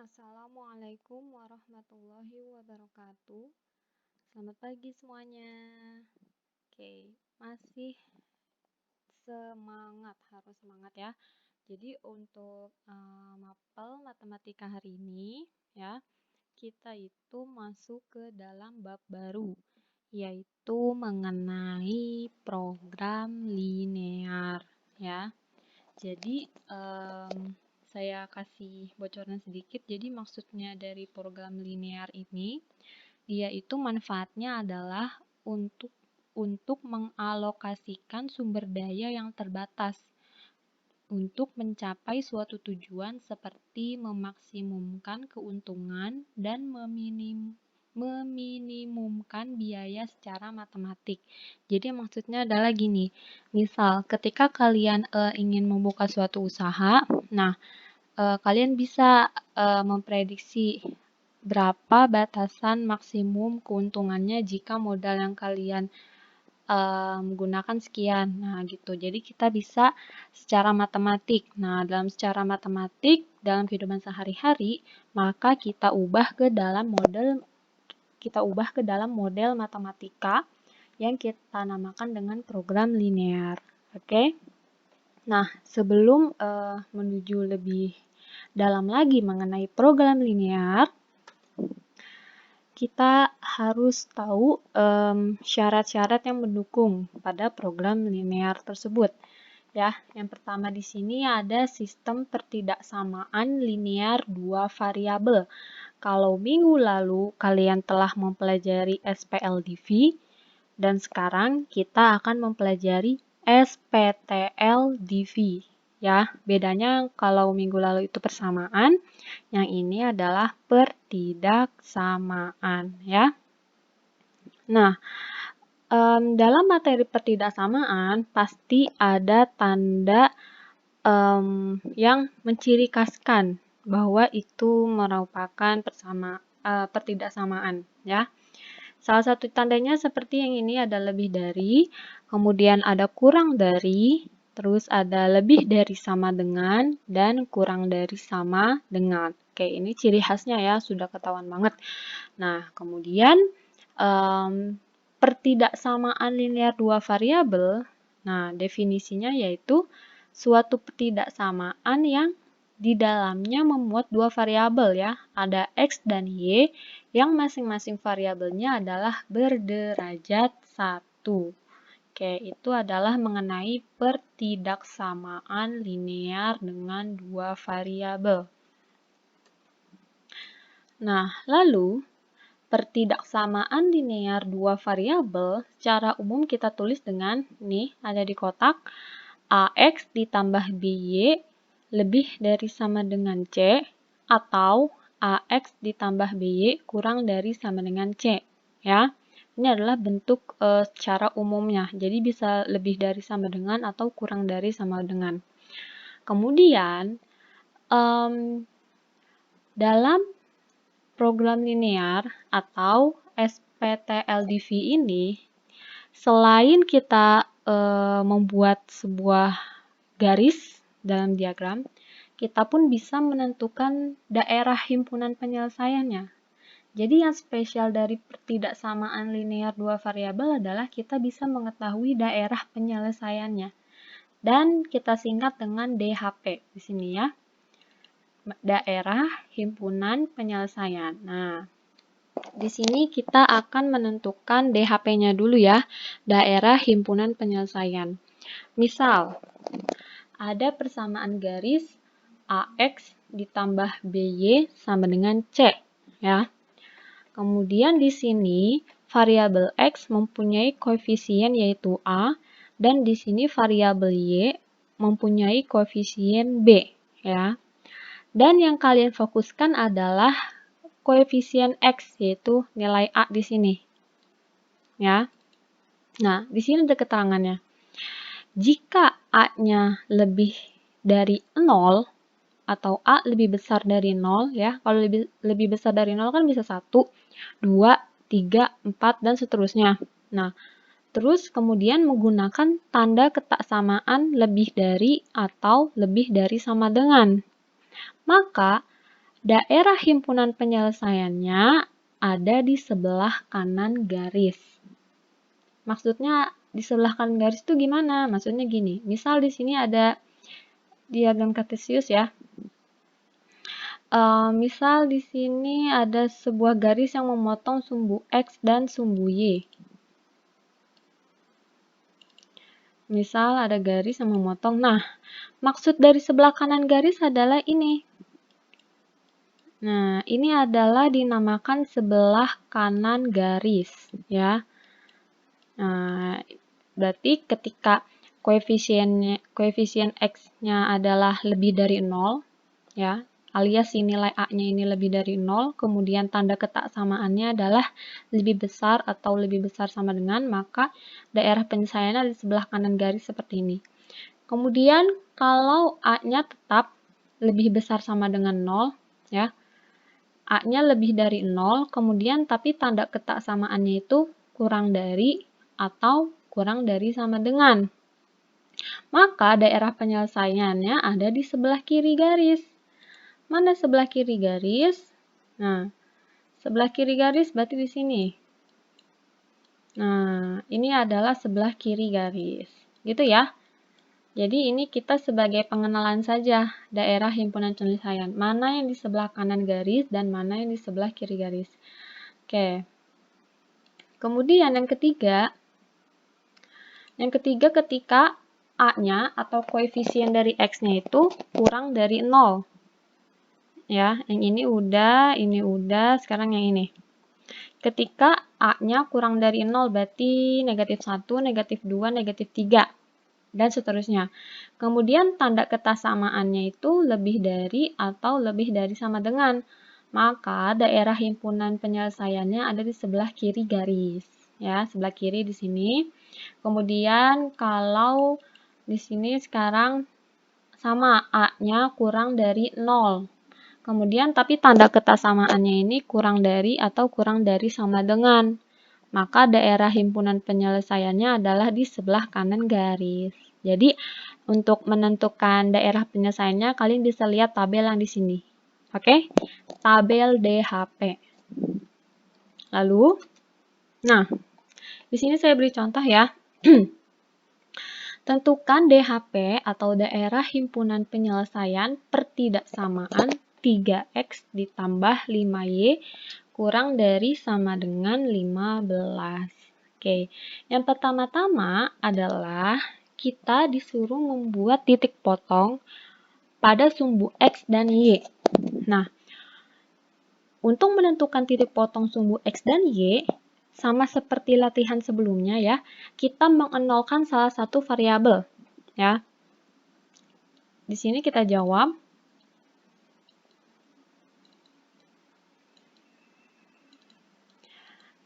Assalamualaikum warahmatullahi wabarakatuh. Selamat pagi semuanya. Oke, masih harus semangat ya. Jadi untuk mapel matematika hari ini ya, kita itu masuk ke dalam bab baru, yaitu mengenai program linear ya. Jadi saya kasih bocoran sedikit. Jadi maksudnya dari program linear ini, dia itu manfaatnya adalah untuk mengalokasikan sumber daya yang terbatas untuk mencapai suatu tujuan seperti memaksimumkan keuntungan dan meminimumkan biaya secara matematik. Jadi maksudnya adalah gini, misal ketika kalian ingin membuka suatu usaha, nah kalian bisa memprediksi berapa batasan maksimum keuntungannya jika modal yang kalian menggunakan sekian. Nah, gitu. Jadi kita bisa secara matematik. Nah, secara matematik dalam kehidupan sehari-hari, maka kita ubah ke dalam model matematika yang kita namakan dengan program linear. Oke? Nah, sebelum menuju lebih dalam lagi mengenai program linear, kita harus tahu syarat-syarat yang mendukung pada program linear tersebut. Ya, yang pertama di sini ada sistem pertidaksamaan linear dua variabel. Kalau minggu lalu kalian telah mempelajari SPLDV, dan sekarang kita akan mempelajari SPTLDV. Ya, bedanya kalau minggu lalu itu persamaan, yang ini adalah pertidaksamaan ya. Nah, dalam materi pertidaksamaan pasti ada tanda yang menciri khaskan bahwa itu merupakan pertidaksamaan ya. Salah satu tandanya seperti yang ini ada lebih dari, kemudian ada kurang dari, terus ada lebih dari sama dengan, dan kurang dari sama dengan. Oke, ini ciri khasnya ya, sudah ketahuan banget. Nah, kemudian pertidaksamaan linear dua variabel, nah definisinya yaitu suatu pertidaksamaan yang di dalamnya memuat dua variabel ya, ada X dan Y, yang masing-masing variabelnya adalah berderajat 1. Oke, itu adalah mengenai pertidaksamaan linear dengan dua variabel. Nah, lalu pertidaksamaan linear dua variabel secara umum kita tulis dengan nih ada di kotak AX ditambah BY lebih dari sama dengan C atau AX ditambah BY kurang dari sama dengan C ya. Ini adalah bentuk secara umumnya. Jadi bisa lebih dari sama dengan atau kurang dari sama dengan. Kemudian dalam program linear atau SPTLDV ini, selain kita membuat sebuah garis dalam diagram, kita pun bisa menentukan daerah himpunan penyelesaiannya. Jadi yang spesial dari pertidaksamaan linear dua variabel adalah kita bisa mengetahui daerah penyelesaiannya. Dan kita singkat dengan DHP di sini ya. Daerah himpunan penyelesaian. Nah, di sini kita akan menentukan DHP-nya dulu ya, daerah himpunan penyelesaian. Misal, ada persamaan garis AX ditambah BY sama dengan C ya. Kemudian di sini variabel X mempunyai koefisien yaitu A dan di sini variabel Y mempunyai koefisien B ya. Dan yang kalian fokuskan adalah koefisien X yaitu nilai A di sini. Ya. Nah, di sini ada keterangannya. Jika A-nya lebih dari 0 atau A lebih besar dari 0 ya. Kalau lebih besar dari 0 kan bisa 1, 2, 3, 4 dan seterusnya. Nah, terus kemudian menggunakan tanda ketaksamaan lebih dari atau lebih dari sama dengan. Maka daerah himpunan penyelesaiannya ada di sebelah kanan garis. Maksudnya di sebelah kanan garis itu gimana? Maksudnya gini, misal di sini ada diagram kartesius ya. Misal di sini ada sebuah garis yang memotong sumbu X dan sumbu Y. Misal ada garis yang memotong. Nah, maksud dari sebelah kanan garis adalah ini. Nah, ini adalah dinamakan sebelah kanan garis, ya. Nah, berarti ketika koefisien X-nya adalah lebih dari 0, ya, alias si nilai A-nya ini lebih dari 0, kemudian tanda ketak samaannya adalah lebih besar atau lebih besar sama dengan, maka daerah penyelesaiannya di sebelah kanan garis seperti ini. Kemudian kalau A-nya tetap lebih besar sama dengan 0, ya, A-nya lebih dari 0, kemudian tapi tanda ketak samaannya itu kurang dari atau kurang dari sama dengan, maka daerah penyelesaiannya ada di sebelah kiri garis. Mana sebelah kiri garis? Nah, sebelah kiri garis berarti di sini. Nah, ini adalah sebelah kiri garis. Gitu ya. Jadi ini kita sebagai pengenalan saja daerah himpunan penyelesaian. Mana yang di sebelah kanan garis dan mana yang di sebelah kiri garis. Oke. Kemudian yang ketiga ketika A-nya atau koefisien dari X-nya itu kurang dari 0. Ya, yang ini udah, sekarang yang ini. Ketika A-nya kurang dari 0 berarti negatif 1, negatif 2, negatif 3, dan seterusnya. Kemudian tanda ketasamaannya itu lebih dari atau lebih dari sama dengan, maka daerah himpunan penyelesaiannya ada di sebelah kiri garis. Ya, sebelah kiri di sini. Kemudian kalau di sini sekarang sama A-nya kurang dari 0. Kemudian tapi tanda ketasamaannya ini kurang dari atau kurang dari sama dengan, maka daerah himpunan penyelesaiannya adalah di sebelah kanan garis. Jadi untuk menentukan daerah penyelesaiannya kalian bisa lihat tabel yang di sini. Oke? Tabel DHP. Lalu, nah, di sini saya beri contoh ya. Tentukan DHP atau daerah himpunan penyelesaian pertidaksamaan 3X ditambah 5Y kurang dari sama dengan 15. Oke, yang pertama-tama adalah kita disuruh membuat titik potong pada sumbu X dan Y. Nah, untuk menentukan titik potong sumbu X dan Y, sama seperti latihan sebelumnya ya, kita mengenolkan salah satu variabel. Ya, di sini kita jawab.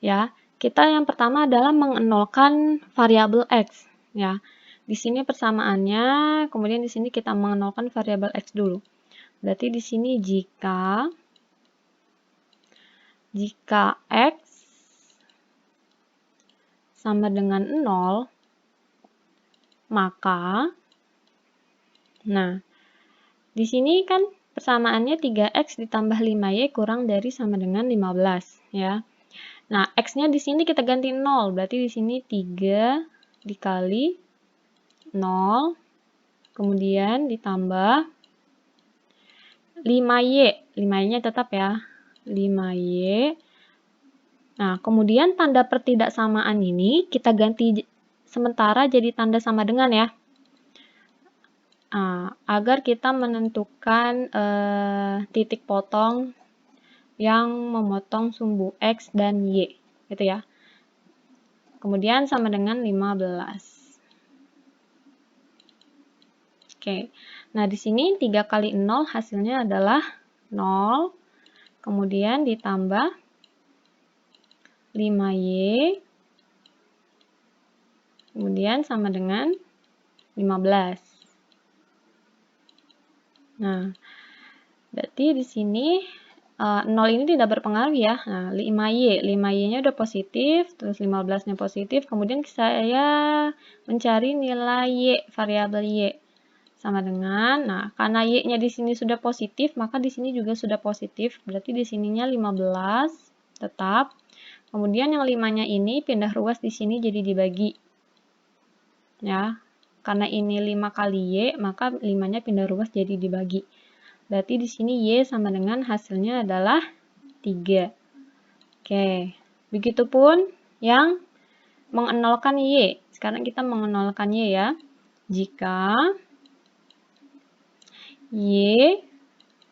Ya, kita yang pertama adalah mengenolkan variabel X. Ya, di sini persamaannya, kemudian di sini kita mengenolkan variabel X dulu. Berarti di sini jika X sama dengan 0, maka, nah, di sini kan persamaannya 3X ditambah 5Y kurang dari sama dengan 15. Ya. Nah, X-nya di sini kita ganti 0, berarti di sini 3 dikali 0, kemudian ditambah 5Y, 5Y-nya tetap ya, 5Y. Nah, kemudian tanda pertidaksamaan ini kita ganti sementara jadi tanda sama dengan ya, agar kita menentukan titik potong yang memotong sumbu X dan Y, gitu ya. Kemudian sama dengan 15. Oke, nah di sini 3 kali 0 hasilnya adalah 0, kemudian ditambah 5Y, kemudian sama dengan 15. Nah, berarti di sini 0 ini tidak berpengaruh ya. Nah, 5Y-nya udah positif, terus 15-nya positif, kemudian saya mencari nilai Y, variabel Y. sama dengan, nah karena Y-nya di sini sudah positif, maka di sini juga sudah positif, berarti di sininya 15 tetap. Kemudian yang 5-nya ini pindah ruas di sini jadi dibagi. Ya, karena ini 5 kali Y, maka 5-nya pindah ruas jadi dibagi. Berarti di sini Y sama dengan hasilnya adalah 3. Oke, begitupun yang mengenolkan Y. Sekarang kita mengenolkan Y ya. Jika Y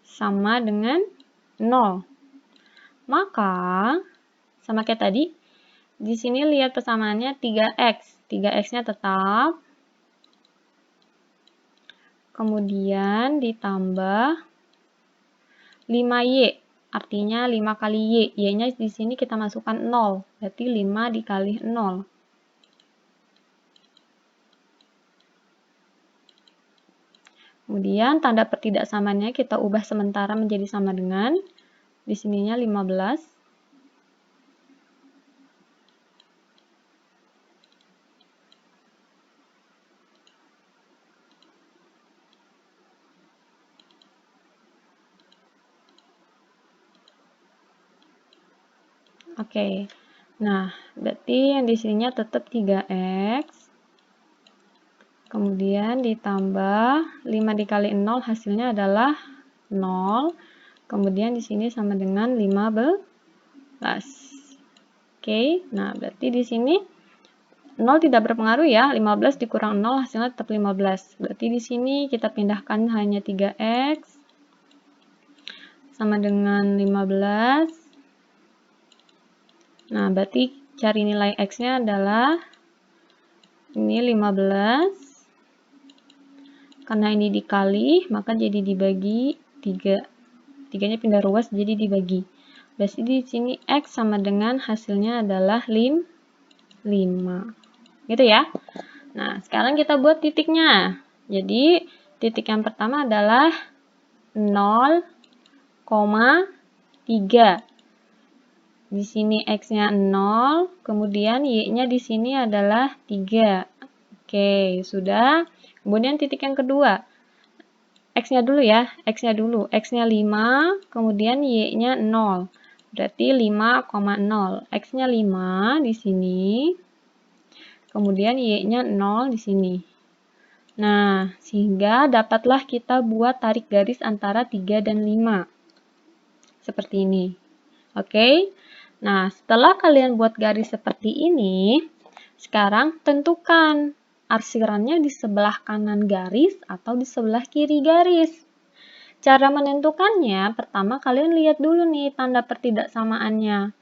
sama dengan 0, maka sama kayak tadi, di sini lihat persamaannya 3x. 3x-nya tetap. Kemudian ditambah 5y. Artinya 5 kali y. Y-nya di sini kita masukkan 0. Berarti 5 dikali 0. Kemudian tanda pertidaksamaannya kita ubah sementara menjadi sama dengan, di sininya 15. Oke, nah berarti yang di sininya tetap 3x. Kemudian ditambah 5 dikali 0 hasilnya adalah 0. Kemudian di sini sama dengan 15. Oke, nah berarti di sini 0 tidak berpengaruh ya. 15 dikurang 0 hasilnya tetap 15. Berarti di sini kita pindahkan hanya 3x sama dengan 15. Nah, berarti cari nilai x-nya adalah ini 15. Karena ini dikali, maka jadi dibagi 3. 3-nya pindah ruas jadi dibagi. Berarti di sini x sama dengan hasilnya adalah 5. Gitu ya. Nah, sekarang kita buat titiknya. Jadi, titik yang pertama adalah 0,3. Di sini x-nya 0, kemudian y-nya di sini adalah 3. Oke, sudah. Kemudian titik yang kedua. X-nya dulu ya, X-nya dulu. X-nya 5, kemudian Y-nya 0. Berarti 5,0. X-nya 5 di sini. Kemudian Y-nya 0 di sini. Nah, sehingga dapatlah kita buat tarik garis antara 3 dan 5. Seperti ini. Oke? Nah, setelah kalian buat garis seperti ini, sekarang tentukan arsirannya di sebelah kanan garis atau di sebelah kiri garis. Cara menentukannya, pertama kalian lihat dulu nih tanda pertidaksamaannya.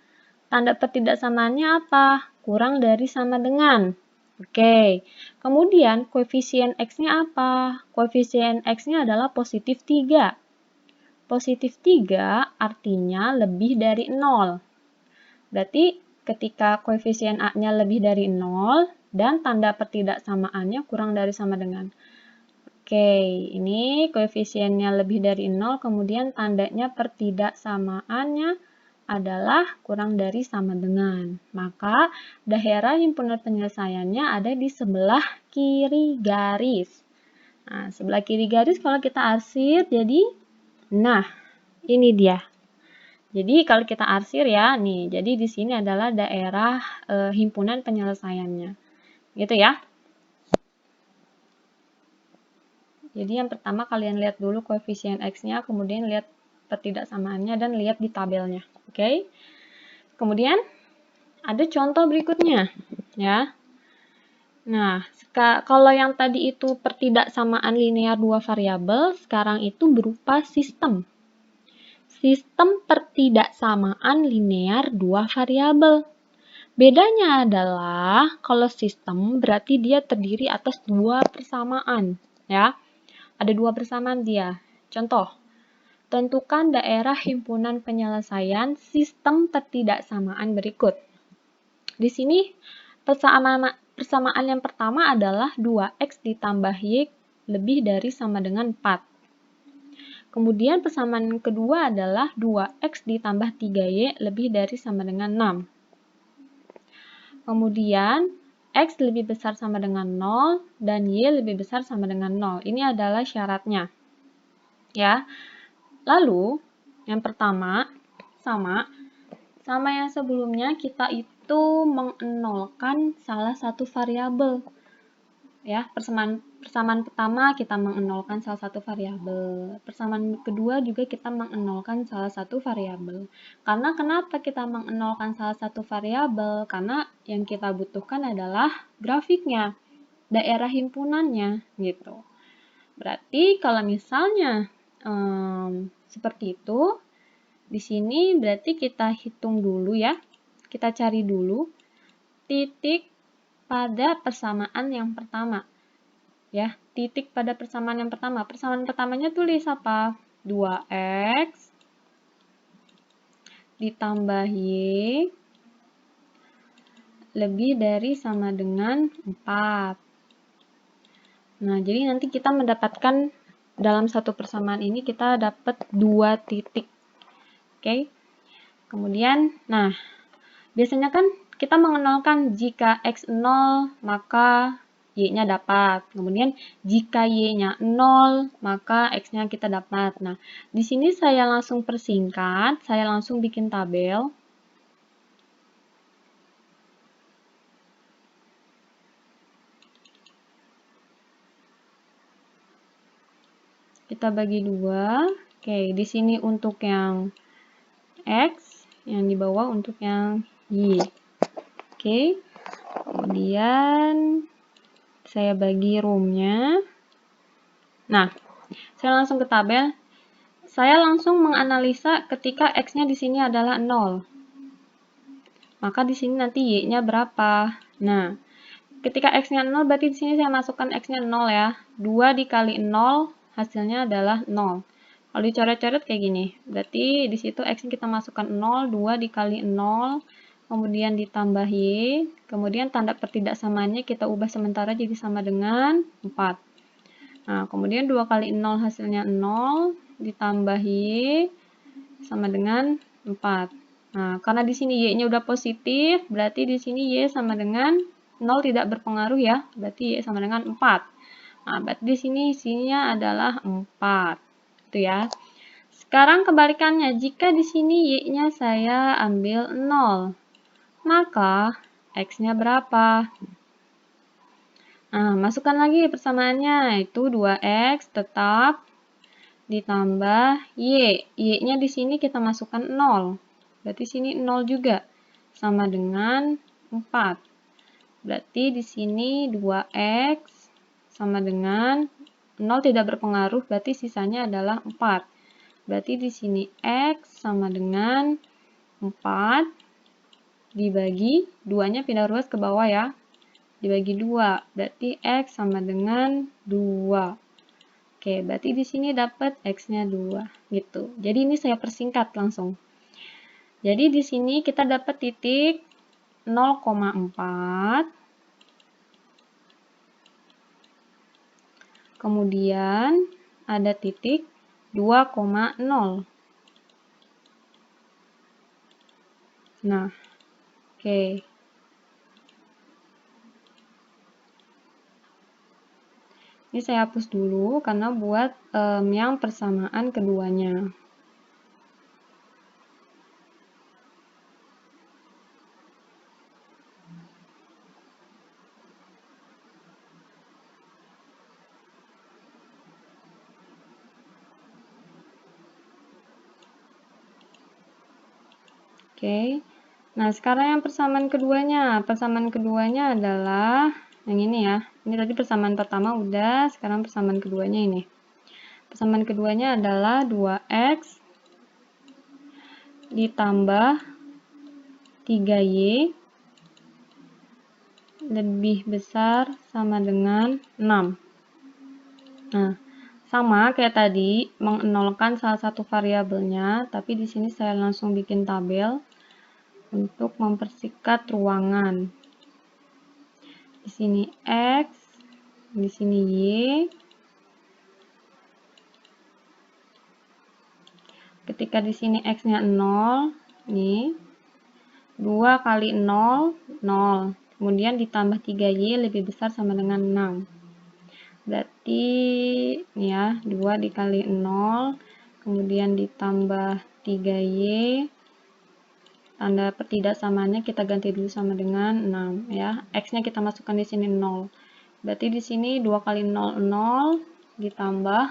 Tanda pertidaksamaannya apa? Kurang dari sama dengan. Oke, kemudian koefisien X-nya apa? Koefisien X-nya adalah positif 3. Positif 3 artinya lebih dari 0. Berarti ketika koefisien A-nya lebih dari 0 dan tanda pertidaksamaannya kurang dari sama dengan. Oke, ini koefisiennya lebih dari 0, kemudian tandanya pertidaksamaannya adalah kurang dari sama dengan. Maka daerah himpunan penyelesaiannya ada di sebelah kiri garis. Nah, sebelah kiri garis kalau kita arsir jadi, nah ini dia. Jadi kalau kita arsir ya, nih, jadi di sini adalah daerah himpunan penyelesaiannya. Gitu ya. Jadi yang pertama kalian lihat dulu koefisien X-nya, kemudian lihat pertidaksamaannya dan lihat di tabelnya. Oke. Kemudian ada contoh berikutnya, ya. Nah, kalau yang tadi itu pertidaksamaan linear dua variabel, sekarang itu berupa sistem. Sistem pertidaksamaan linear dua variabel. Bedanya adalah kalau sistem berarti dia terdiri atas dua persamaan, ya. Ada dua persamaan dia. Contoh, tentukan daerah himpunan penyelesaian sistem pertidaksamaan berikut. Di sini persamaan yang pertama adalah 2x ditambah y lebih dari sama dengan 4. Kemudian persamaan kedua adalah 2x ditambah 3y lebih dari sama dengan 6. Kemudian X lebih besar sama dengan 0 dan Y lebih besar sama dengan 0. Ini adalah syaratnya. Ya. Lalu, yang pertama, sama yang sebelumnya, kita itu mengenolkan salah satu variabel. Ya, persamaan pertama kita mengenolkan salah satu variabel. Persamaan kedua juga kita mengenolkan salah satu variabel. Karena kenapa kita mengenolkan salah satu variabel? Karena yang kita butuhkan adalah grafiknya, daerah himpunannya, gitu. Berarti kalau misalnya seperti itu, di sini berarti kita hitung dulu ya. Kita cari dulu titik pada persamaan yang pertama. Ya, titik pada persamaan yang pertama. Persamaan pertamanya tulis apa? 2x ditambah y lebih dari sama dengan 4. Nah, jadi nanti kita mendapatkan dalam satu persamaan ini kita dapat 2 titik. Oke. Kemudian, nah, biasanya kan kita mengenalkan jika x 0, maka y-nya dapat. Kemudian jika y-nya 0, maka x-nya kita dapat. Nah, di sini saya langsung persingkat, saya langsung bikin tabel. Kita bagi 2. Oke, di sini untuk yang x, yang di bawah untuk yang y. Oke. Kemudian saya bagi row-nya. Nah, saya langsung ke tabel. Saya langsung menganalisa ketika x-nya di sini adalah 0. Maka di sini nanti y-nya berapa? Nah, ketika x-nya 0 berarti di sini saya masukkan x-nya 0 ya. 2 dikali 0 hasilnya adalah 0. Kalau dicoret-coret kayak gini. Berarti di situ x-nya kita masukkan 0, 2 dikali 0, kemudian ditambah y, kemudian tanda pertidaksamaannya kita ubah sementara jadi sama dengan 4. Nah, kemudian 2 kali 0 hasilnya 0, ditambah y sama dengan 4. Nah, karena di sini y-nya udah positif, berarti di sini y sama dengan 0 tidak berpengaruh ya, berarti y sama dengan 4. Nah, berarti di sini isinya adalah 4. Itu ya. Sekarang kebalikannya, jika di sini y-nya saya ambil 0, maka x-nya berapa? Nah, masukkan lagi persamaannya, itu 2x tetap ditambah y. Y-nya di sini kita masukkan 0. Berarti sini 0 juga. Sama dengan 4. Berarti di sini 2x sama dengan 0 tidak berpengaruh, berarti sisanya adalah 4. Berarti di sini x sama dengan 4 dibagi 2-nya pindah ruas ke bawah ya. Dibagi 2, berarti x sama dengan 2. Oke, berarti di sini dapat x-nya 2, gitu. Jadi ini saya persingkat langsung. Jadi di sini kita dapat titik 0,4. Kemudian ada titik 2,0. Nah, oke. Ini saya hapus dulu karena buat yang persamaan keduanya. Oke. Nah, sekarang yang persamaan keduanya. Persamaan keduanya adalah yang ini ya. Ini tadi persamaan pertama udah, sekarang persamaan keduanya ini. Persamaan keduanya adalah 2x ditambah 3y lebih besar sama dengan 6. Nah, sama kayak tadi, mengenolkan salah satu variabelnya, tapi di sini saya langsung bikin tabel untuk mempersingkat ruangan. Di sini x, di sini y. Ketika di sini x-nya 0, nih, 2 kali 0, 0. kemudian ditambah 3Y lebih besar sama dengan 6. Berarti ini ya, 2 dikali 0, kemudian ditambah 3Y, tanda pertidaksamaannya kita ganti dulu sama dengan 6 ya. X-nya kita masukkan di sini 0. Berarti di sini 2 kali 0, 0 ditambah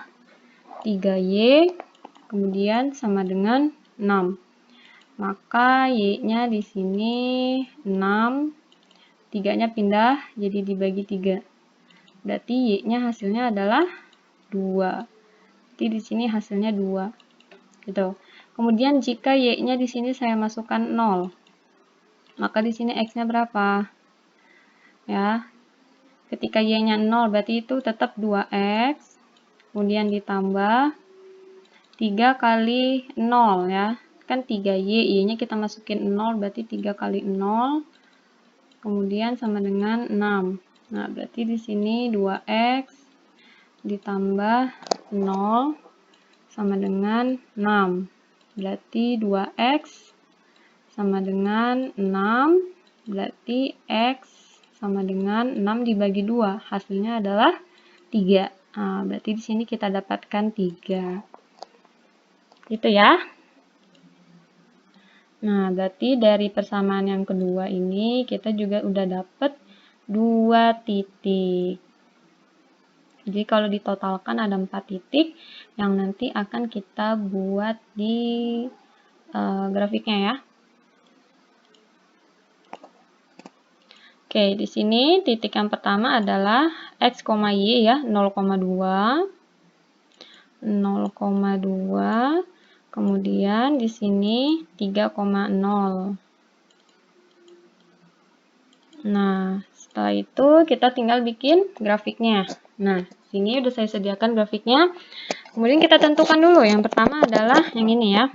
3Y, kemudian sama dengan 6. Maka Y-nya di sini 6, 3-nya pindah jadi dibagi 3. Berarti Y-nya hasilnya adalah 2. Jadi di sini hasilnya 2. Gitu. Kemudian jika Y-nya di sini saya masukkan 0, maka di sini X-nya berapa? Ya. Ketika Y-nya 0 berarti itu tetap 2X. Kemudian ditambah 3 kali 0 ya. Kan 3Y, Y-nya kita masukin 0 berarti 3 kali 0. Kemudian sama dengan 6. Nah, berarti di sini 2X ditambah 0 sama dengan 6. Berarti 2X sama dengan 6. Berarti X sama dengan 6 dibagi 2. Hasilnya adalah 3. Nah, berarti di sini kita dapatkan 3. Gitu ya. Nah, berarti dari persamaan yang kedua ini kita juga udah dapet 2 titik. Jadi kalau ditotalkan ada 4 titik yang nanti akan kita buat di grafiknya ya. Oke, di sini titik yang pertama adalah X, Y ya, 0,2. 0,2. Kemudian di sini 3,0. Nah, setelah itu kita tinggal bikin grafiknya. Nah, sini udah saya sediakan grafiknya. Kemudian kita tentukan dulu. Yang pertama adalah yang ini ya.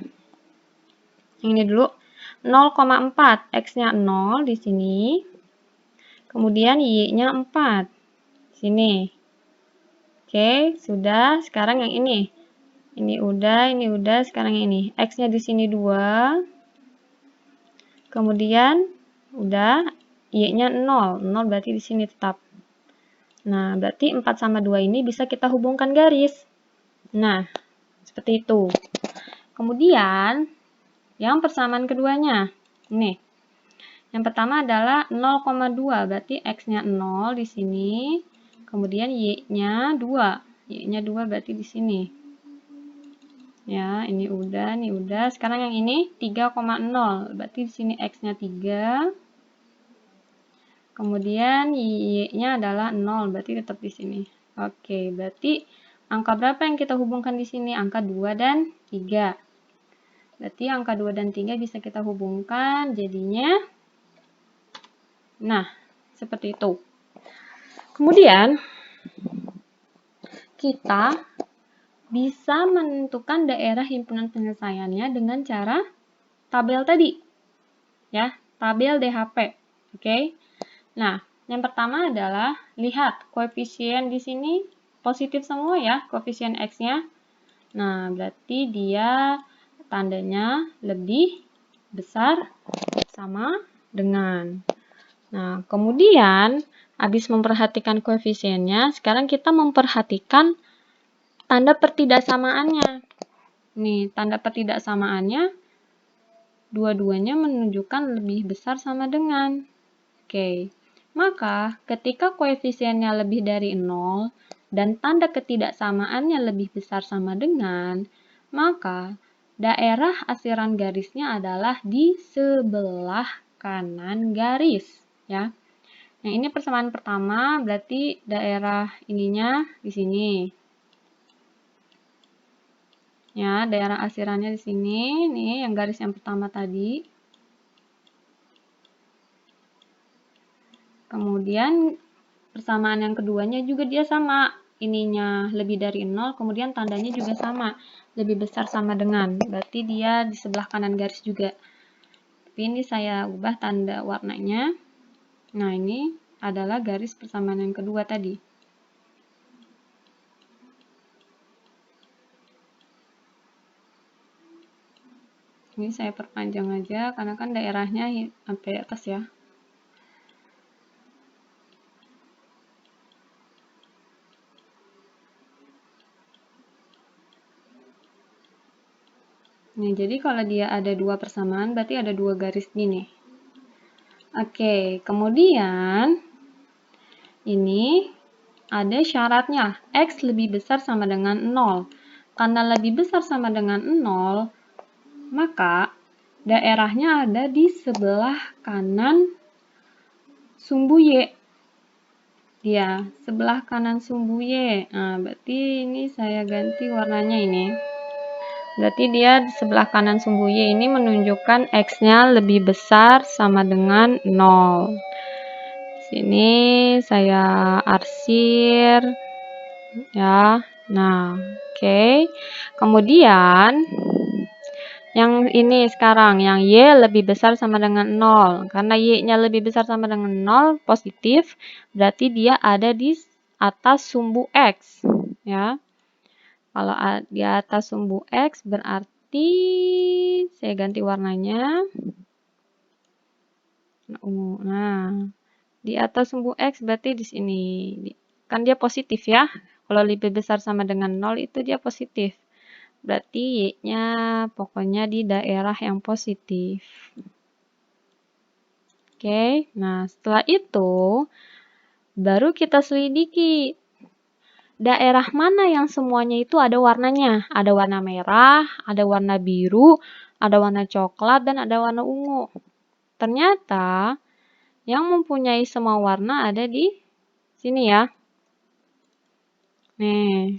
Yang ini dulu. 0,4. X-nya 0 di sini. Kemudian Y-nya 4. Sini. Oke, sudah. Sekarang yang ini. Ini udah. Sekarang yang ini. X-nya di sini 2. Kemudian udah. Y-nya 0. 0 berarti di sini tetap. Nah, berarti 4 sama 2 ini bisa kita hubungkan garis. Nah, seperti itu. Kemudian, yang persamaan keduanya. Nih. Yang pertama adalah 0,2. Berarti X-nya 0 di sini. Kemudian Y-nya 2. Y-nya 2 berarti di sini. Ya, ini udah. Sekarang yang ini 3,0. Berarti di sini X-nya 3. Kemudian Y-nya adalah 0, berarti tetap di sini. Oke, berarti angka berapa yang kita hubungkan di sini? Angka 2 dan 3. Berarti angka 2 dan 3 bisa kita hubungkan, jadinya, nah, seperti itu. Kemudian, kita bisa menentukan daerah himpunan penyelesaiannya dengan cara tabel tadi. Ya, tabel DHP. Oke. Nah, yang pertama adalah lihat koefisien di sini positif semua ya, koefisien X-nya. Nah, berarti dia tandanya lebih besar sama dengan. Nah, kemudian habis memperhatikan koefisiennya, sekarang kita memperhatikan tanda pertidaksamaannya. Nih, tanda pertidaksamaannya dua-duanya menunjukkan lebih besar sama dengan. Oke. Maka, ketika koefisiennya lebih dari 0 dan tanda ketidaksamaannya lebih besar sama dengan, maka daerah asiran garisnya adalah di sebelah kanan garis. Ya. Yang ini persamaan pertama, berarti daerah ininya di sini. Ya, daerah asirannya di sini. Nih, yang garis yang pertama tadi. Kemudian persamaan yang keduanya juga dia sama, ininya lebih dari 0, kemudian tandanya juga sama, lebih besar sama dengan, berarti dia di sebelah kanan garis juga. Tapi ini saya ubah tanda warnanya. Nah, ini adalah garis persamaan yang kedua tadi. Ini saya perpanjang aja, karena kan daerahnya sampai atas ya. Nih, jadi kalau dia ada dua persamaan, berarti ada dua garis gini. Oke, kemudian ini ada syaratnya, X lebih besar sama dengan 0. Karena lebih besar sama dengan 0, maka daerahnya ada di sebelah kanan sumbu Y. Dia sebelah kanan sumbu Y. Nah, berarti ini saya ganti warnanya ini. Berarti dia di sebelah kanan sumbu Y ini menunjukkan X-nya lebih besar sama dengan 0. Sini saya arsir ya. Nah, oke. Kemudian yang ini sekarang, yang Y lebih besar sama dengan 0. Karena Y-nya lebih besar sama dengan 0, positif, berarti dia ada di atas sumbu X. Ya. Kalau di atas sumbu X berarti saya ganti warnanya. Nah, di atas sumbu X berarti di sini. Kan dia positif ya. Kalau lebih besar sama dengan 0 itu dia positif. Berarti Y-nya pokoknya di daerah yang positif. Oke, nah setelah itu baru kita selidiki daerah mana yang semuanya itu ada warnanya. Ada warna merah, ada warna biru, ada warna coklat, dan ada warna ungu. Ternyata yang mempunyai semua warna ada di sini ya. Nih,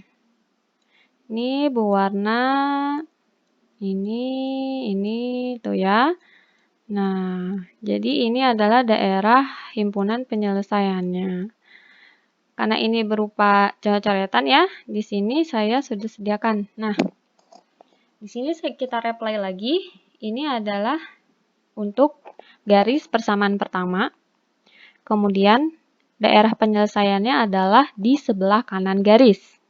ini berwarna ini tuh ya. Nah, jadi ini adalah daerah himpunan penyelesaiannya. Karena ini berupa coret-coretan ya, di sini saya sudah sediakan. Nah, di sini kita reply lagi. Ini adalah untuk garis persamaan pertama. Kemudian daerah penyelesaiannya adalah di sebelah kanan garis.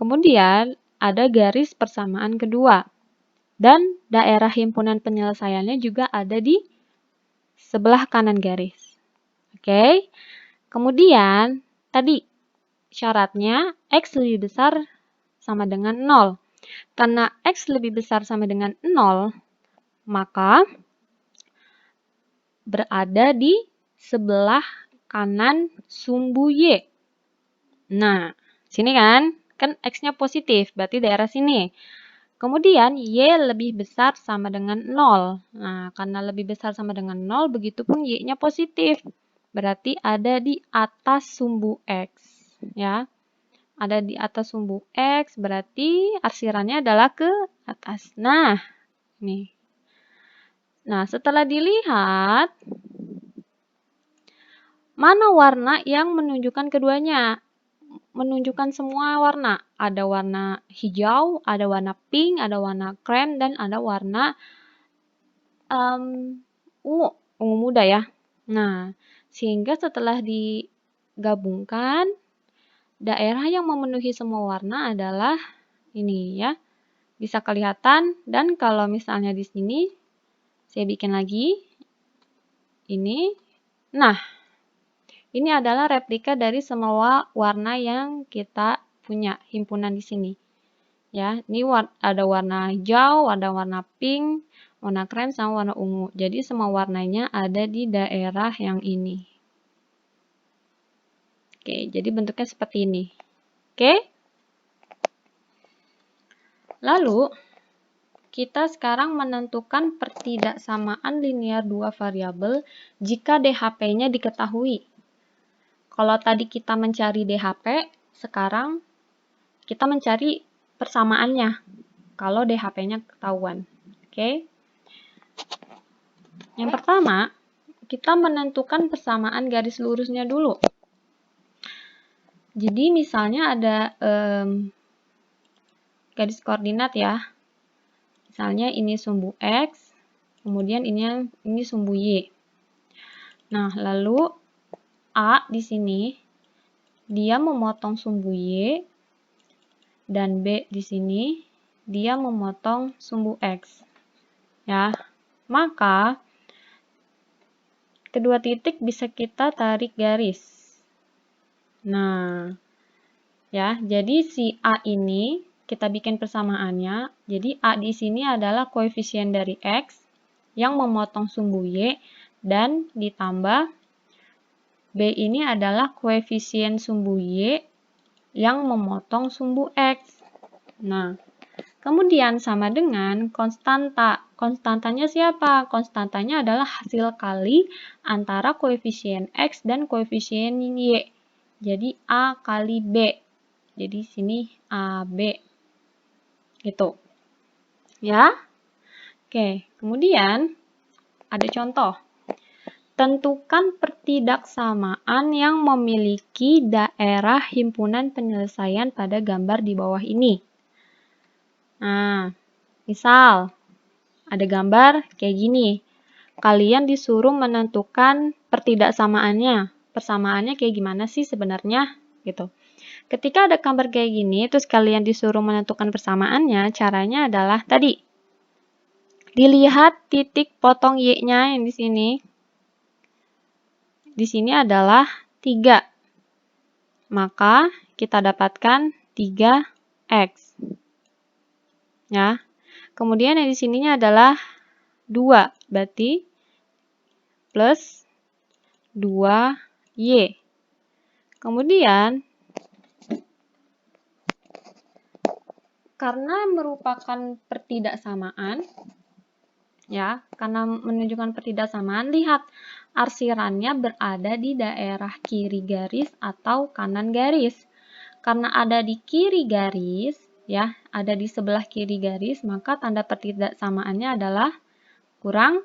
Kemudian ada garis persamaan kedua. Dan daerah himpunan penyelesaiannya juga ada di sebelah kanan garis. Oke. Kemudian tadi syaratnya X lebih besar sama dengan 0. Karena X lebih besar sama dengan 0, maka berada di sebelah kanan sumbu Y. Nah, sini kan X-nya positif, berarti daerah sini. Kemudian Y lebih besar sama dengan 0. Nah, karena lebih besar sama dengan 0, begitupun Y-nya positif. Berarti ada di atas sumbu X. Ya, ada di atas sumbu X, berarti arsirannya adalah ke atas. Nah, nih. Nah, setelah dilihat, mana warna yang menunjukkan keduanya? Menunjukkan semua warna. Ada warna hijau, ada warna pink, ada warna krem, dan ada warna ungu muda ya. Nah, sehingga setelah digabungkan, daerah yang memenuhi semua warna adalah ini ya. Bisa kelihatan, dan kalau misalnya di sini, saya bikin lagi. Ini. Nah, ini adalah replika dari semua warna yang kita punya himpunan di sini. Ya, ini ada warna hijau, ada warna pink, warna krem, sama warna ungu. Jadi semua warnanya ada di daerah yang ini. Oke, jadi bentuknya seperti ini. Oke. Lalu, kita sekarang menentukan pertidaksamaan linear dua variabel jika DHP-nya diketahui. Kalau tadi kita mencari DHP, sekarang kita mencari persamaannya kalau DHP-nya ketahuan. Oke. Yang pertama, kita menentukan persamaan garis lurusnya dulu. Jadi misalnya ada garis koordinat ya. Misalnya ini sumbu X, kemudian ini sumbu Y. Nah, lalu A di sini dia memotong sumbu Y, dan B di sini dia memotong sumbu X. Ya. Maka kedua titik bisa kita tarik garis. Nah, ya, jadi si A ini kita bikin persamaannya. Jadi A di sini adalah koefisien dari X yang memotong sumbu Y, dan ditambah B ini adalah koefisien sumbu Y yang memotong sumbu X. Nah, kemudian sama dengan konstanta. Konstantanya siapa? Konstantanya adalah hasil kali antara koefisien X dan koefisien Y. Jadi A kali B. Jadi sini AB. Gitu. Ya. Oke, kemudian ada contoh. Tentukan pertidaksamaan yang memiliki daerah himpunan penyelesaian pada gambar di bawah ini. Nah, misal ada gambar kayak gini. Kalian disuruh menentukan pertidaksamaannya. Persamaannya kayak gimana sih sebenarnya? Gitu. Ketika ada gambar kayak gini, terus kalian disuruh menentukan persamaannya, caranya adalah tadi. Dilihat titik potong Y-nya yang di sini. Di sini adalah 3. Maka kita dapatkan 3X. Ya. Kemudian yang di sininya adalah 2. Berarti plus 2Y. Kemudian karena merupakan pertidaksamaan, ya, karena menunjukkan pertidaksamaan, lihat arsirannya berada di daerah kiri garis atau kanan garis. Karena ada di kiri garis, ya, ada di sebelah kiri garis, maka tanda pertidaksamaannya adalah kurang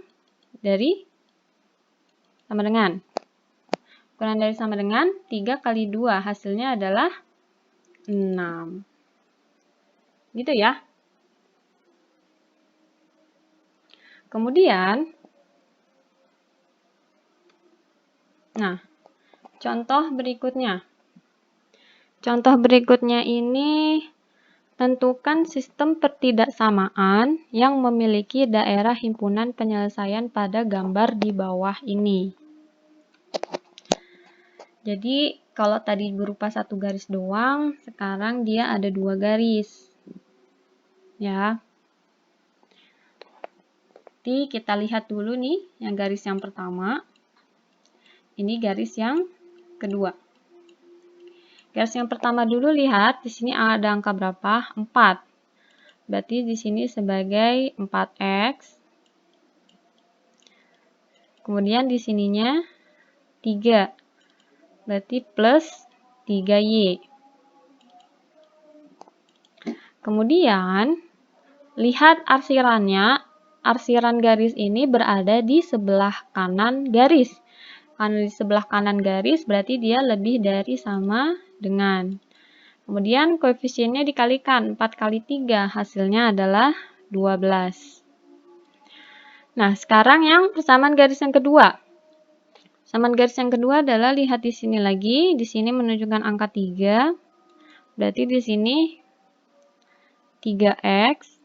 dari sama dengan. Kurang dari sama dengan 3 kali 2, hasilnya adalah 6. Gitu ya. Kemudian, nah, contoh berikutnya. Contoh berikutnya ini, tentukan sistem pertidaksamaan yang memiliki daerah himpunan penyelesaian pada gambar di bawah ini. Jadi, kalau tadi berupa satu garis doang, sekarang dia ada 2 garis. Ya. Jadi kita lihat dulu nih, yang garis yang pertama. Ini garis yang kedua. Garis yang pertama dulu lihat, di sini ada angka berapa? 4. Berarti di sini sebagai 4X. Kemudian di sininya 3. Berarti plus 3Y. Kemudian, lihat arsirannya. Arsiran garis ini berada di sebelah kanan garis. Karena di sebelah kanan garis berarti dia lebih dari sama dengan. Kemudian koefisiennya dikalikan. 4 kali 3 hasilnya adalah 12. Nah, sekarang yang persamaan garis yang kedua. Persamaan garis yang kedua adalah lihat di sini lagi. Di sini menunjukkan angka 3. Berarti di sini 3X.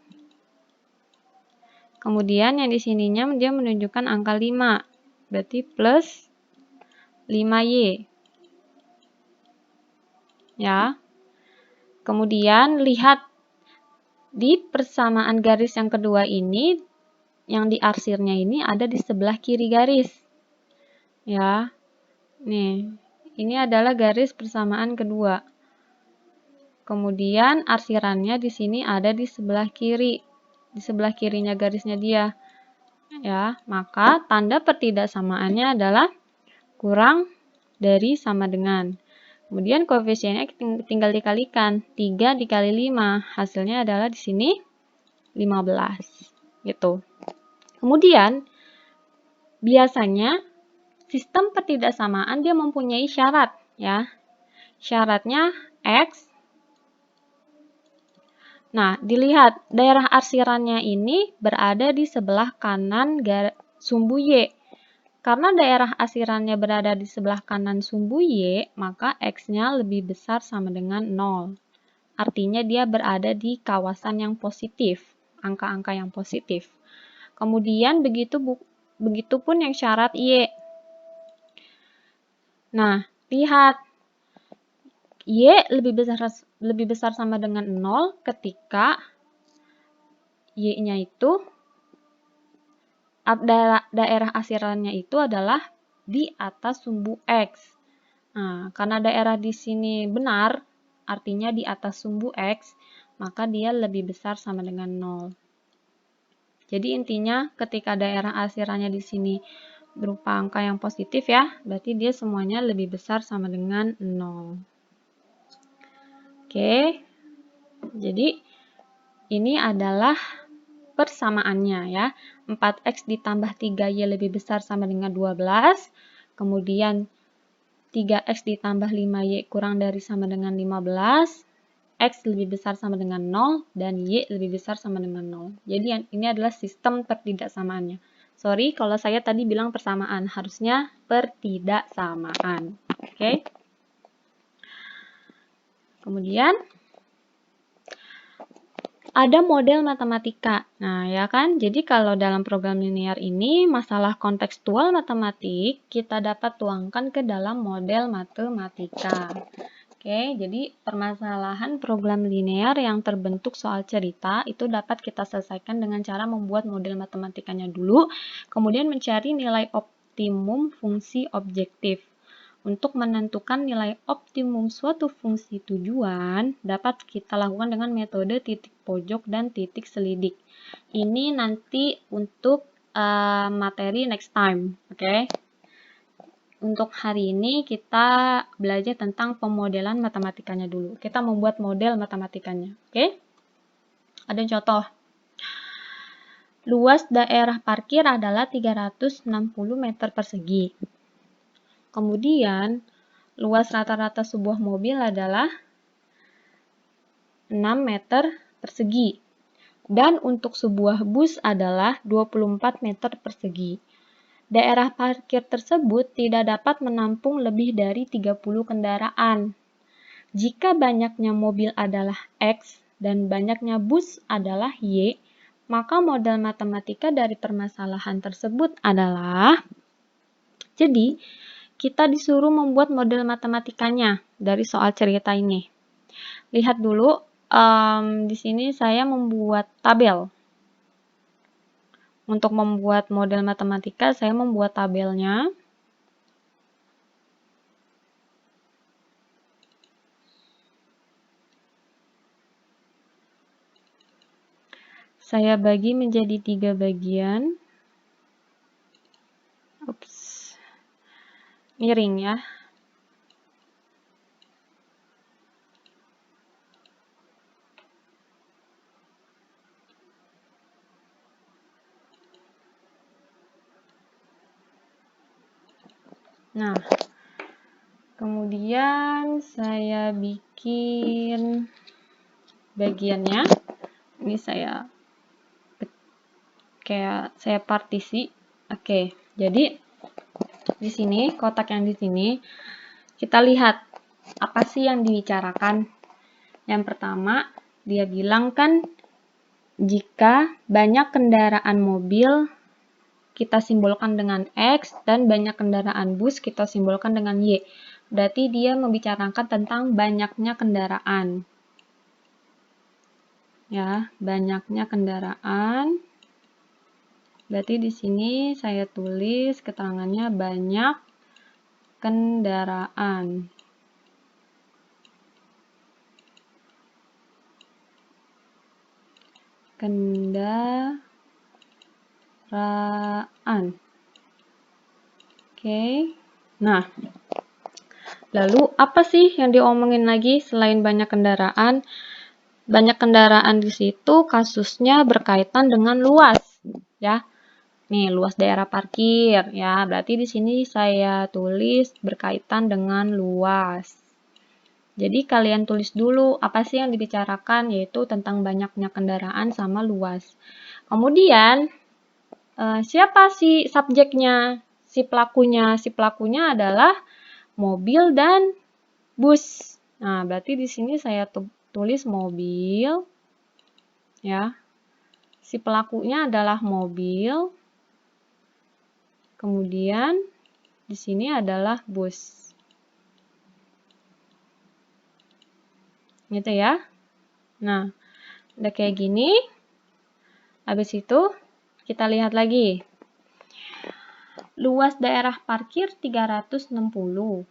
Kemudian yang di sininya dia menunjukkan angka 5. Berarti plus 5Y. Ya. Kemudian lihat di persamaan garis yang kedua ini, yang di arsirnya ini ada di sebelah kiri garis. Ya. Nih, ini adalah garis persamaan kedua. Kemudian arsirannya di sini ada di sebelah kiri. Di sebelah kirinya garisnya dia. Ya, maka tanda pertidaksamaannya adalah kurang dari sama dengan. Kemudian koefisiennya tinggal dikalikan. 3 dikali 5. Hasilnya adalah di sini 15. Gitu. Kemudian, biasanya sistem pertidaksamaan dia mempunyai syarat. Ya. Syaratnya X. Nah, dilihat daerah arsirannya ini berada di sebelah kanan sumbu Y. Karena daerah arsirannya berada di sebelah kanan sumbu Y, maka X-nya lebih besar sama dengan 0. Artinya dia berada di kawasan yang positif, angka-angka yang positif. Kemudian begitupun yang syarat Y. Nah, lihat. Y lebih besar sama dengan 0 ketika Y-nya itu daerah asirannya itu adalah di atas sumbu X. Nah, karena daerah di sini benar, artinya di atas sumbu X, maka dia lebih besar sama dengan 0. Jadi intinya ketika daerah asirannya di sini berupa angka yang positif ya, berarti dia semuanya lebih besar sama dengan 0. Oke, jadi ini adalah persamaannya ya. 4X ditambah 3Y lebih besar sama dengan 12. Kemudian 3X ditambah 5Y kurang dari sama dengan 15. X lebih besar sama dengan 0 dan Y lebih besar sama dengan 0. Jadi ini adalah sistem pertidaksamaannya. Sorry kalau saya tadi bilang persamaan, harusnya pertidaksamaan. Oke. Kemudian ada model matematika. Nah, ya kan? Jadi kalau dalam program linear ini, masalah kontekstual matematik kita dapat tuangkan ke dalam model matematika. Oke, jadi permasalahan program linear yang terbentuk soal cerita itu dapat kita selesaikan dengan cara membuat model matematikanya dulu, kemudian mencari nilai optimum fungsi objektif. Untuk menentukan nilai optimum suatu fungsi tujuan, dapat kita lakukan dengan metode titik pojok dan titik selidik. Ini nanti untuk materi next time, oke? Untuk hari ini kita belajar tentang pemodelan matematikanya dulu. Kita membuat model matematikanya, oke? Ada contoh. Luas daerah parkir adalah 360 meter persegi. Kemudian, luas rata-rata sebuah mobil adalah 6 meter persegi. Dan untuk sebuah bus adalah 24 meter persegi. Daerah parkir tersebut tidak dapat menampung lebih dari 30 kendaraan. Jika banyaknya mobil adalah X dan banyaknya bus adalah Y, maka model matematika dari permasalahan tersebut adalah, jadi kita disuruh membuat model matematikanya dari soal cerita ini. Lihat dulu, di sini saya membuat tabel. Untuk membuat model matematika, saya membuat tabelnya. Saya bagi menjadi 3 bagian. Ups. Miring ya. Nah, kemudian saya bikin bagiannya. Ini saya partisi. Oke, jadi di sini kotak yang di sini kita lihat apa sih yang dibicarakan. Yang pertama, dia bilang kan jika banyak kendaraan mobil kita simbolkan dengan X dan banyak kendaraan bus kita simbolkan dengan Y. Berarti dia membicarakan tentang banyaknya kendaraan. Ya, banyaknya kendaraan. Berarti di sini saya tulis keterangannya banyak kendaraan. Oke. Nah, lalu apa sih yang diomongin lagi selain banyak kendaraan? Banyak kendaraan di situ kasusnya berkaitan dengan luas, ya. Nih, luas daerah parkir, ya. Berarti di sini saya tulis berkaitan dengan luas. Jadi kalian tulis dulu apa sih yang dibicarakan, yaitu tentang banyaknya kendaraan sama luas. Kemudian, siapa sih subjeknya? Si pelakunya? Si pelakunya adalah mobil dan bus. Nah, berarti di sini saya tulis mobil, ya. Si pelakunya adalah mobil. Kemudian, di sini adalah bus. Gitu ya. Nah, udah kayak gini. Habis itu kita lihat lagi. Luas daerah parkir 360.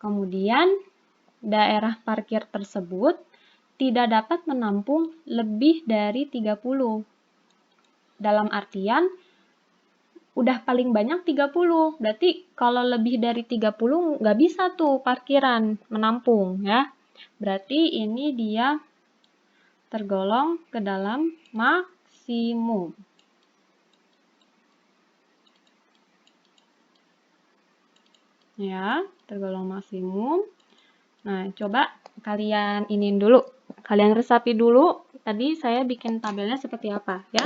Kemudian daerah parkir tersebut tidak dapat menampung lebih dari 30. Dalam artian udah paling banyak 30. Berarti kalau lebih dari 30 nggak bisa tuh parkiran menampung ya. Berarti ini dia tergolong ke dalam maksimum. Ya, tergolong maksimum. Nah, coba kalian iniin dulu. Kalian resapi dulu. Tadi saya bikin tabelnya seperti apa ya.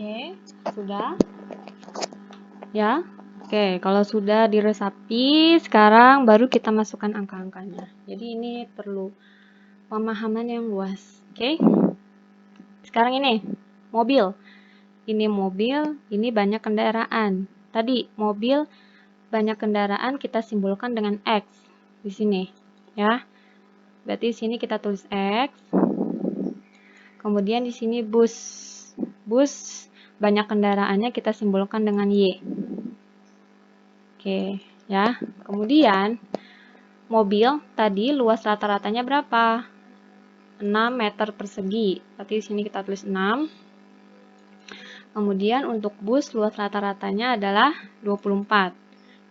Oke, sudah? Ya. Oke, kalau sudah diresapi, sekarang baru kita masukkan angka-angkanya. Jadi ini perlu pemahaman yang luas. Oke. Sekarang ini mobil. Ini mobil, ini banyak kendaraan. Tadi mobil banyak kendaraan kita simbolkan dengan X di sini, ya. Berarti di sini kita tulis X. Kemudian di sini bus. Bus banyak kendaraannya kita simbolkan dengan Y. Oke, ya. Kemudian mobil tadi luas rata-ratanya berapa? 6 meter persegi. Berarti di sini kita tulis 6. Kemudian untuk bus luas rata-ratanya adalah 24.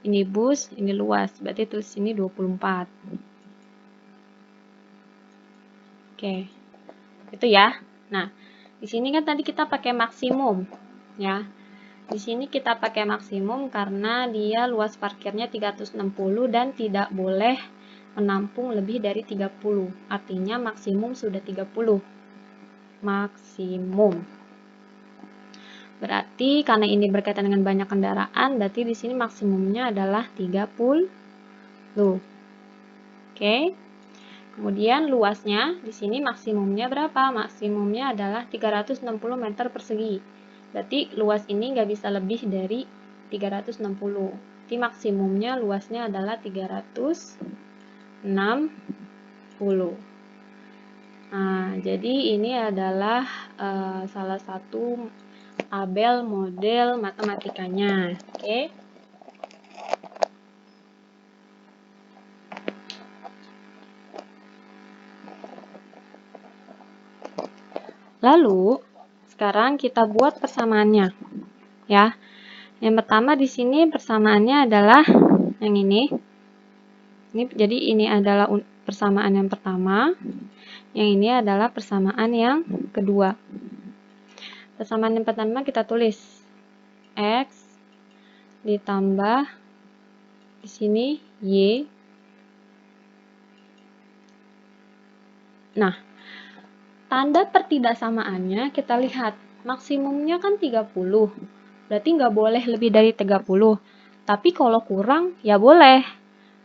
Ini bus, ini luas. Berarti tulis sini 24. Oke. Itu ya. Nah, di sini kan tadi kita pakai maksimum, ya. Di sini kita pakai maksimum karena dia luas parkirnya 360 dan tidak boleh menampung lebih dari 30. Artinya maksimum sudah 30. Maksimum. Berarti karena ini berkaitan dengan banyak kendaraan, berarti di sini maksimumnya adalah 30. Oke. Kemudian luasnya di sini maksimumnya berapa? Maksimumnya adalah 360 meter persegi. Berarti luas ini nggak bisa lebih dari 360. Jadi maksimumnya luasnya adalah 360. Nah, jadi ini adalah salah satu tabel model matematikanya. Oke. Lalu sekarang kita buat persamaannya, ya. Yang pertama di sini persamaannya adalah yang ini. Jadi ini adalah persamaan yang pertama. Yang ini adalah persamaan yang kedua. Persamaan yang pertama kita tulis X ditambah di sini Y. Nah, tanda pertidaksamaannya kita lihat. Maksimumnya kan 30. Berarti nggak boleh lebih dari 30. Tapi kalau kurang, ya boleh.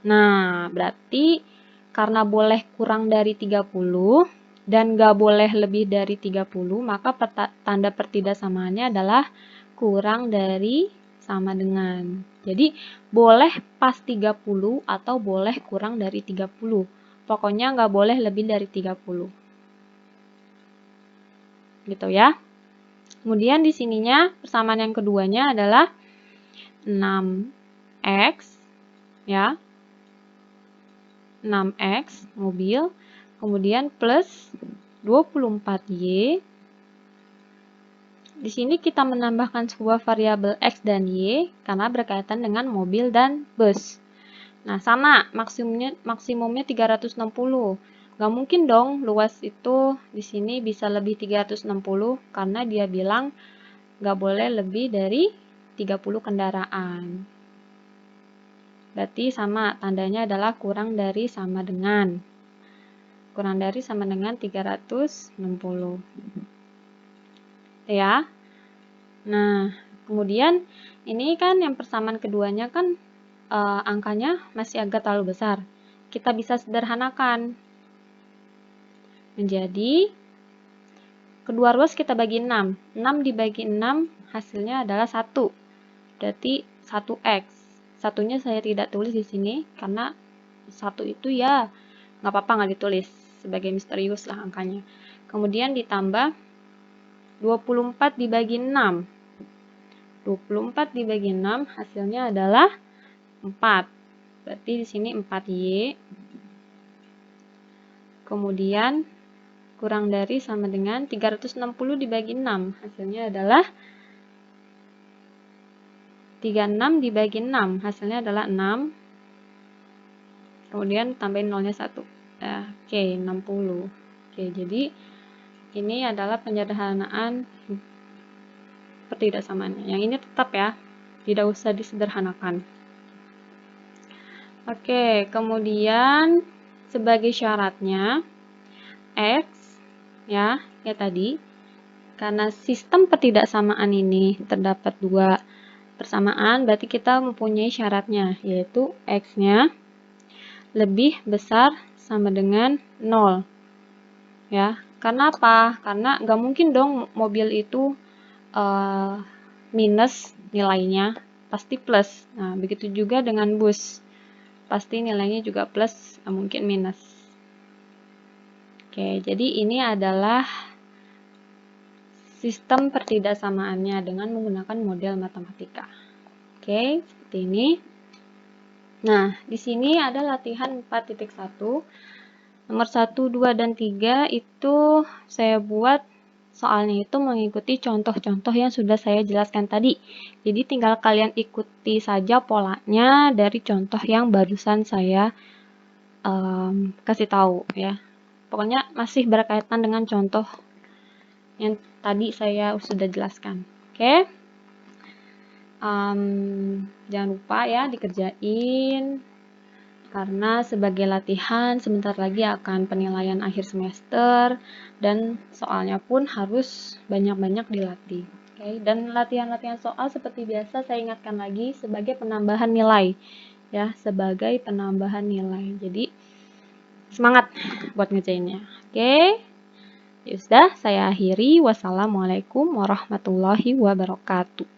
Nah, berarti karena boleh kurang dari 30 dan nggak boleh lebih dari 30, maka tanda pertidaksamaannya adalah kurang dari sama dengan. Jadi boleh pas 30 atau boleh kurang dari 30. Pokoknya nggak boleh lebih dari 30. Gitu ya. Kemudian di sininya persamaan yang keduanya adalah 6x ya. 6x mobil, kemudian plus 24y. Di sini kita menambahkan sebuah variabel x dan y karena berkaitan dengan mobil dan bus. Nah, sama, maksimumnya 360. Gak mungkin dong luas itu di sini bisa lebih 360 karena dia bilang gak boleh lebih dari 30 kendaraan. Berarti sama, tandanya adalah kurang dari sama dengan. Kurang dari sama dengan 360. Ya. Nah, kemudian ini kan yang persamaan keduanya kan angkanya masih agak terlalu besar. Kita bisa sederhanakan menjadi kedua ruas kita bagi 6. 6 dibagi 6 hasilnya adalah 1. Berarti 1x. Satunya saya tidak tulis di sini karena 1 itu ya nggak apa-apa nggak ditulis. Sebagai misterius lah angkanya. Kemudian ditambah 24 dibagi 6. 24 dibagi 6 hasilnya adalah 4. Berarti di sini 4y. Kemudian kurang dari sama dengan 360 dibagi 6. Hasilnya adalah 36 dibagi 6. Hasilnya adalah 6. Kemudian tambahin nolnya 1. Oke, 60. Oke, jadi ini adalah penyederhanaan pertidaksamaannya. Yang ini tetap ya, tidak usah disederhanakan. Oke, kemudian sebagai syaratnya x ya tadi, karena sistem pertidaksamaan ini terdapat dua persamaan, berarti kita mempunyai syaratnya, yaitu x-nya lebih besar sama dengan 0 ya. Karena apa? Karena nggak mungkin dong mobil itu minus nilainya, pasti plus. Nah, begitu juga dengan bus, pasti nilainya juga plus, nggak mungkin minus. Oke, jadi ini adalah sistem pertidaksamaannya dengan menggunakan model matematika. Oke, seperti ini. Nah, di sini ada latihan 4.1. Nomor 1, 2, dan 3 itu saya buat soalnya itu mengikuti contoh-contoh yang sudah saya jelaskan tadi. Jadi tinggal kalian ikuti saja polanya dari contoh yang barusan saya kasih tahu ya. Pokoknya masih berkaitan dengan contoh yang tadi saya sudah jelaskan. Oke. Jangan lupa ya dikerjain, karena sebagai latihan sebentar lagi akan penilaian akhir semester dan soalnya pun harus banyak-banyak dilatih. Oke. Dan latihan-latihan soal seperti biasa saya ingatkan lagi sebagai penambahan nilai ya, sebagai penambahan nilai. Jadi semangat buat ngerjainnya. Oke. Ya sudah, saya akhiri. Wassalamualaikum warahmatullahi wabarakatuh.